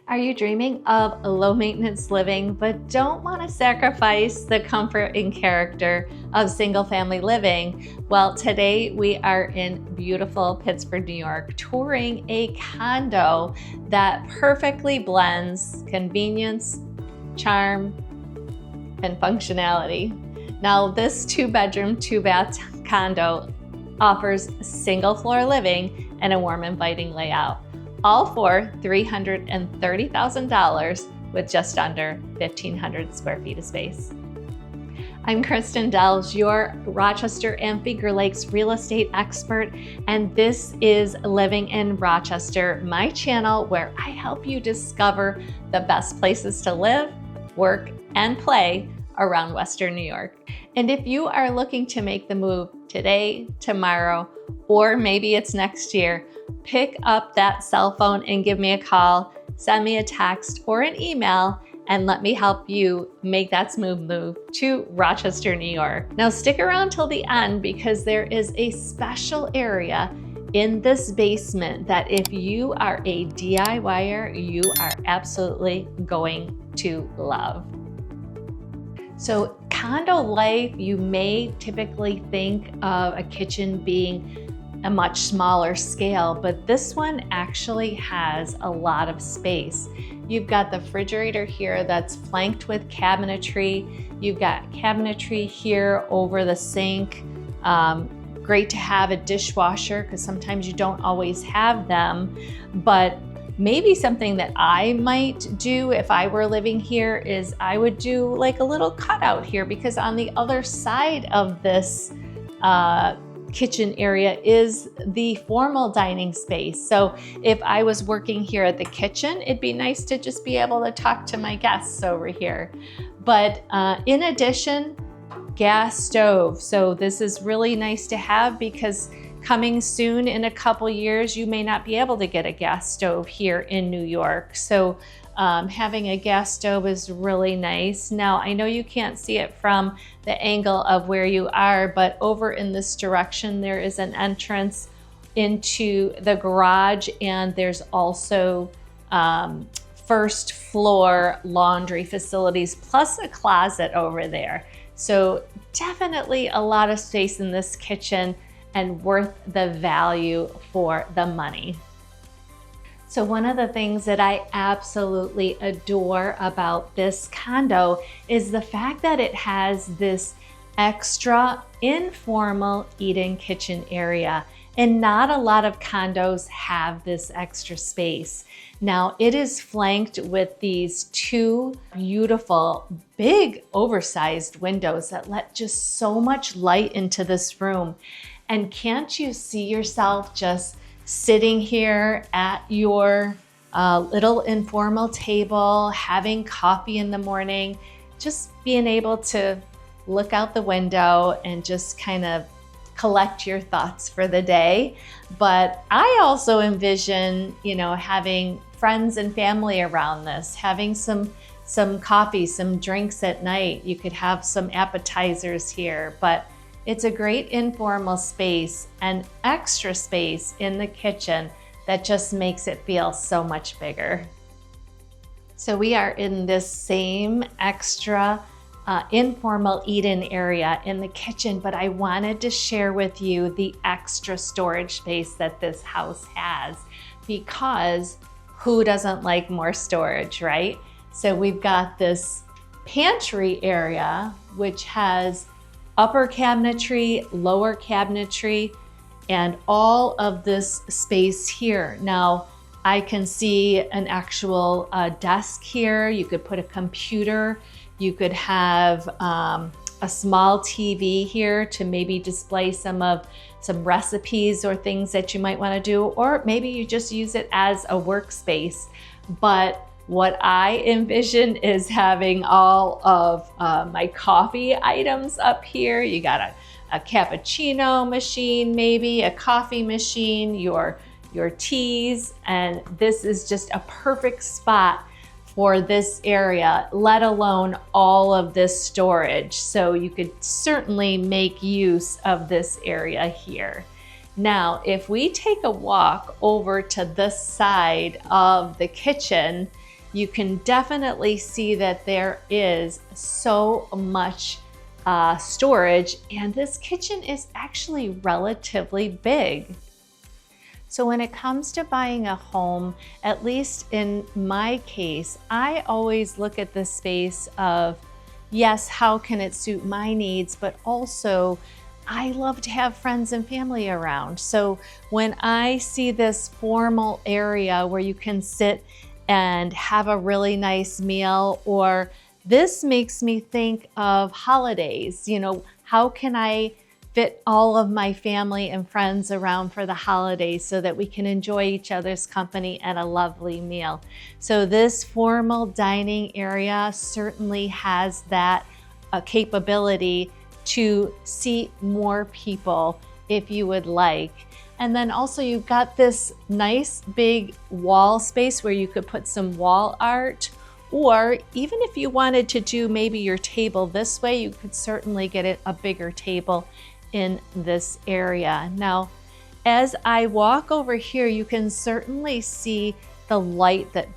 Are you dreaming of low maintenance living but don't want to sacrifice the comfort and character of single family living? Well, today we are in beautiful Pittsford, New York, touring a condo that perfectly blends convenience, charm, and functionality. Now, this 2-bedroom, 2-bath condo offers single floor living and a warm, inviting layout, all for $330,000 with just under 1,500 square feet of space. I'm Kristin Delves, your Rochester and Finger Lakes real estate expert, and this is Living in Rochester, my channel where I help you discover the best places to live, work, and play around Western New York. And if you are looking to make the move today, tomorrow, or maybe it's next year, pick up that cell phone and give me a call, send me a text or an email, and let me help you make that smooth move to Rochester, New York. Now stick around till the end because there is a special area in this basement that if you are a DIYer, you are absolutely going to love. So condo life, you may typically think of a kitchen being a much smaller scale, but this one actually has a lot of space. You've got the refrigerator here that's flanked with cabinetry. You've got cabinetry here over the sink. Great to have a dishwasher because sometimes you don't always have them, but maybe something that I might do if I were living here is I would do like a little cutout here because on the other side of this kitchen area is the formal dining space. So if I was working here at the kitchen, it'd be nice to just be able to talk to my guests over here. But in addition, gas stove. So this is really nice to have because coming soon in a couple years, you may not be able to get a gas stove here in New York. So having a gas stove is really nice. Now, I know you can't see it from the angle of where you are, but over in this direction, there is an entrance into the garage, and there's also first floor laundry facilities, plus a closet over there. So definitely a lot of space in this kitchen and worth the value for the money. So one of the things that I absolutely adore about this condo is the fact that it has this extra informal eat-in kitchen area. And not a lot of condos have this extra space. Now it is flanked with these 2 beautiful, big, oversized windows that let just so much light into this room. And can't you see yourself just sitting here at your little informal table, having coffee in the morning, just being able to look out the window and just kind of collect your thoughts for the day. But I also envision, having friends and family around this, having some coffee, some drinks at night. You could have some appetizers here, but it's a great informal space and extra space in the kitchen that just makes it feel so much bigger. So we are in this same extra informal eat-in area in the kitchen, but I wanted to share with you the extra storage space that this house has because who doesn't like more storage, right? So we've got this pantry area, which has upper cabinetry, lower cabinetry, and all of this space here. Now, I can see an actual desk here. You could put a computer. You could have a small TV here to maybe display some recipes or things that you might want to do, or maybe you just use it as a workspace. But what I envision is having all of my coffee items up here. You got a cappuccino machine, maybe a coffee machine, your teas, and this is just a perfect spot for this area, let alone all of this storage. So you could certainly make use of this area here. Now, if we take a walk over to this side of the kitchen, you can definitely see that there is so much storage, and this kitchen is actually relatively big. So when it comes to buying a home, at least in my case, I always look at the space of, yes, how can it suit my needs, but also I love to have friends and family around. So when I see this formal area where you can sit and have a really nice meal, or this makes me think of holidays, you know, how can I fit all of my family and friends around for the holidays so that we can enjoy each other's company and a lovely meal. So this formal dining area certainly has that capability to seat more people if you would like. And then also you've got this nice big wall space where you could put some wall art, or even if you wanted to do maybe your table this way, you could certainly get a bigger table in this area. Now, as I walk over here, you can certainly see the light that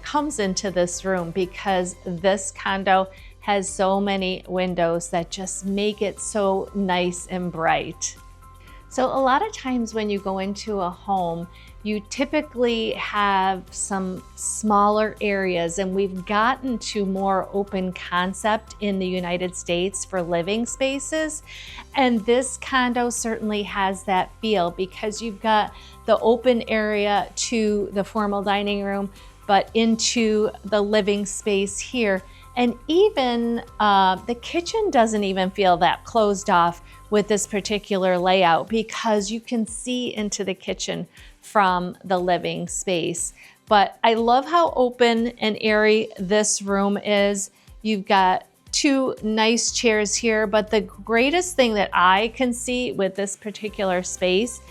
comes into this room, because this condo has so many windows that just make it so nice and bright. So a lot of times when you go into a home, you typically have some smaller areas, and we've gotten to more open concept in the United States for living spaces. And this condo certainly has that feel, because you've got the open area to the formal dining room, but into the living space here. And even the kitchen doesn't even feel that closed off with this particular layout, because you can see into the kitchen from the living space. But I love how open and airy this room is. You've got two nice chairs here, but the greatest thing that I can see with this particular space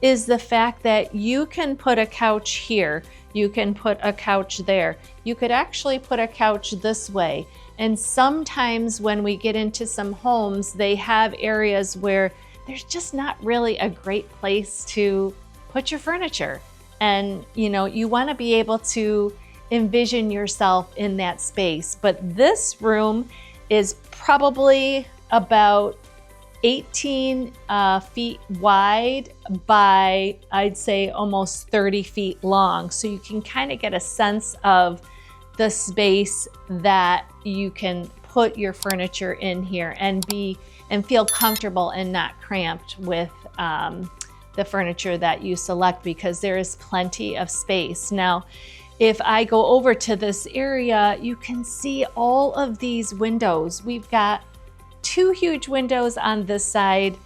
is the fact that you can put a couch here, you can put a couch there, you could actually put a couch this way. And sometimes when we get into some homes, they have areas where there's just not really a great place to put your furniture. And you know, you want to be able to envision yourself in that space. But this room is probably about 18 feet wide by, I'd say, almost 30 feet long. So you can kind of get a sense of the space that you can put your furniture in here and feel comfortable and not cramped with the furniture that you select, because there is plenty of space. Now, if I go over to this area, you can see all of these windows. We've got two huge windows on this side,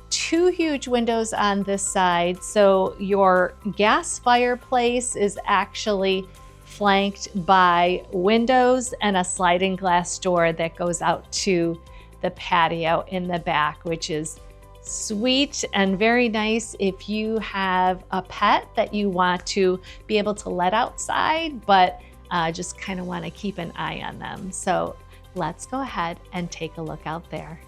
two huge windows on this side. So your gas fireplace is actually flanked by windows and a sliding glass door that goes out to the patio in the back, which is sweet and very nice if you have a pet that you want to be able to let outside, but just kind of want to keep an eye on them. So let's go ahead and take a look out there.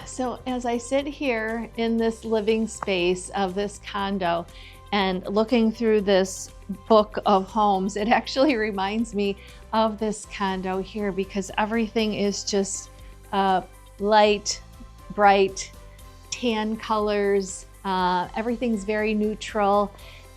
So as I sit here in this living space of this condo and looking through this book of homes, it actually reminds me of this condo here, because everything is just light, bright, tan colors. Everything's very neutral.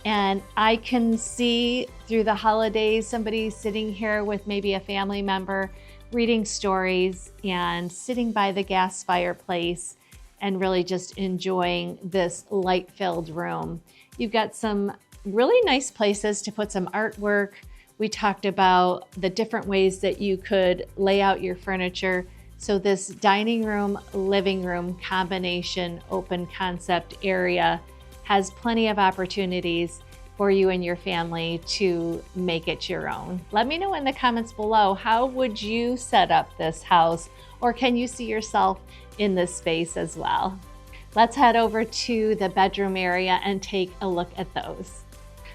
And I can see through the holidays, somebody sitting here with maybe a family member reading stories and sitting by the gas fireplace and really just enjoying this light-filled room. You've got some really nice places to put some artwork. We talked about the different ways that you could lay out your furniture. So this dining room, living room combination open concept area has plenty of opportunities for you and your family to make it your own. Let me know in the comments below, how would you set up this house, or can you see yourself in this space as well? Let's head over to the bedroom area and take a look at those.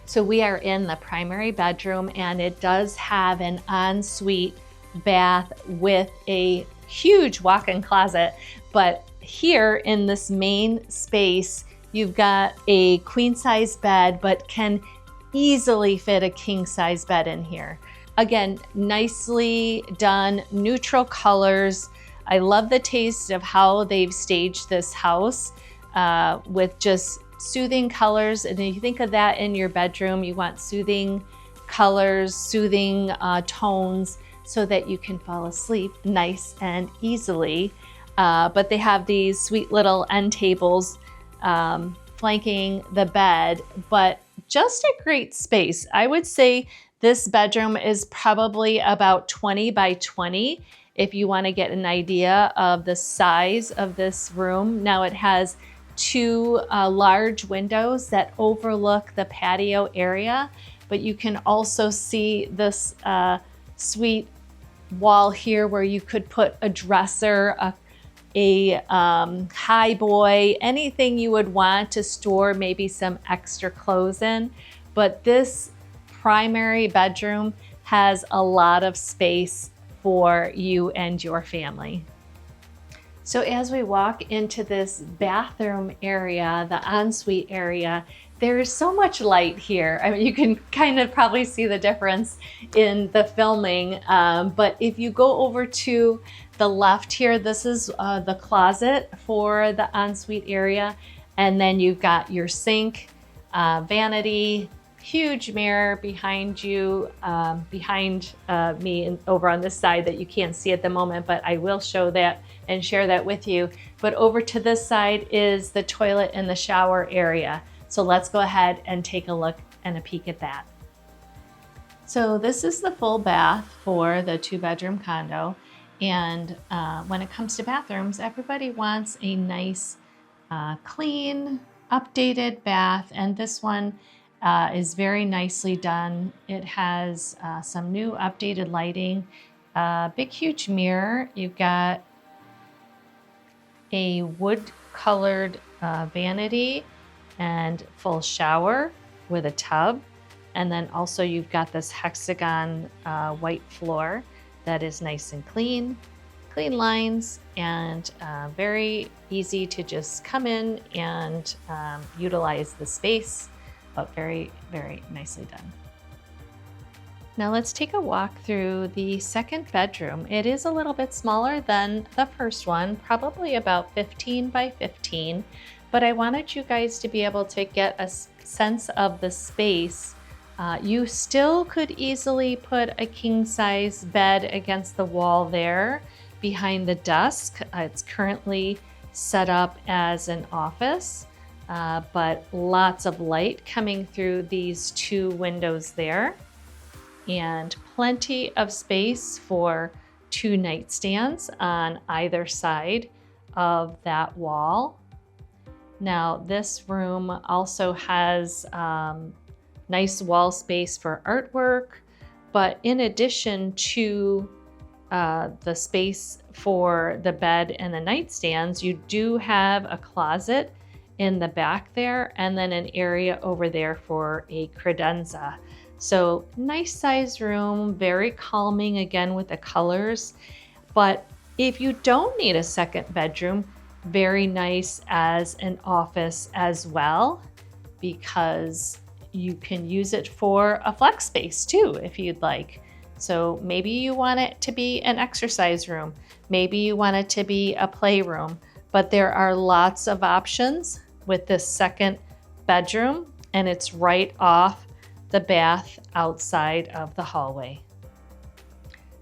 So we are in the primary bedroom, and it does have an ensuite bath with a huge walk-in closet. But here in this main space, you've got a queen size bed, but can easily fit a king size bed in here. Again, nicely done, neutral colors. I love the taste of how they've staged this house with just soothing colors. And if you think of that in your bedroom, you want soothing colors, soothing tones so that you can fall asleep nice and easily. But they have these sweet little end tables flanking the bed, but just a great space. I would say this bedroom is probably about 20 by 20 if you want to get an idea of the size of this room. Now it has two large windows that overlook the patio area, but you can also see this sweet wall here where you could put a dresser, a high boy, anything you would want to store maybe some extra clothes in. But this primary bedroom has a lot of space for you and your family. So as we walk into this bathroom area, the ensuite area, there's so much light here. I mean, you can kind of probably see the difference in the filming, but if you go over to the left here, this is the closet for the ensuite area, and then you've got your sink, vanity, huge mirror behind you, behind me and over on this side that you can't see at the moment, but I will show that and share that with you. But over to this side is the toilet and the shower area. So let's go ahead and take a look and a peek at that. So this is the full bath for the 2-bedroom condo. And when it comes to bathrooms, everybody wants a nice, clean, updated bath. And this one is very nicely done. It has some new updated lighting, big, huge mirror. You've got a wood colored vanity and full shower with a tub. And then also you've got this hexagon white floor that is nice and clean lines, and very easy to just come in and utilize the space, but very, very nicely done. Now let's take a walk through the second bedroom. It is a little bit smaller than the first one, probably about 15 by 15, but I wanted you guys to be able to get a sense of the space. You still could easily put a king size bed against the wall there behind the desk. It's currently set up as an office, but lots of light coming through these 2 windows there, and plenty of space for 2 nightstands on either side of that wall. Now this room also has nice wall space for artwork, but in addition to the space for the bed and the nightstands, you do have a closet in the back there, and then an area over there for a credenza. So nice size room, very calming again with the colors. But if you don't need a second bedroom, very nice as an office as well, because you can use it for a flex space too, if you'd like. So maybe you want it to be an exercise room. Maybe you want it to be a playroom, but there are lots of options with this second bedroom, and it's right off the bath outside of the hallway.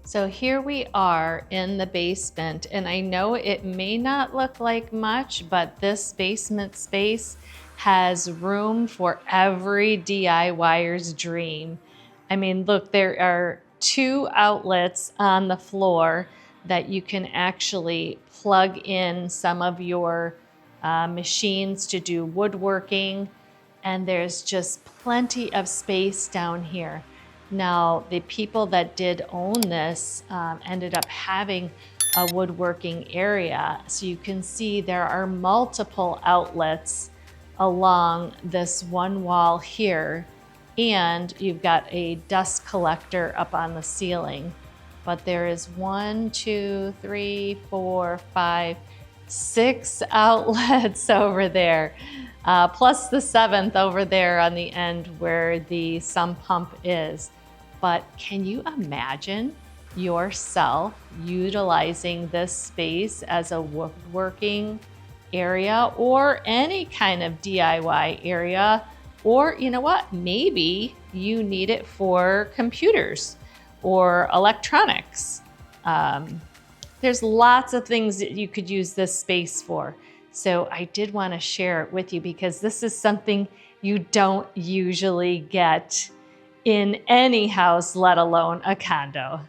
So here we are in the basement, and I know it may not look like much, but this basement space has room for every DIYer's dream. I mean, look, there are 2 outlets on the floor that you can actually plug in some of your machines to do woodworking, and there's just plenty of space down here. Now, the people that did own this ended up having a woodworking area, so you can see there are multiple outlets along this one wall here, and you've got a dust collector up on the ceiling. But there is 1, 2, 3, 4, 5, 6 outlets over there. plus the 7th over there on the end where the sump pump is. But can you imagine yourself utilizing this space as a working area or any kind of DIY area? Or you know what, maybe you need it for computers or electronics. There's lots of things that you could use this space for. So I did want to share it with you because this is something you don't usually get in any house, let alone a condo.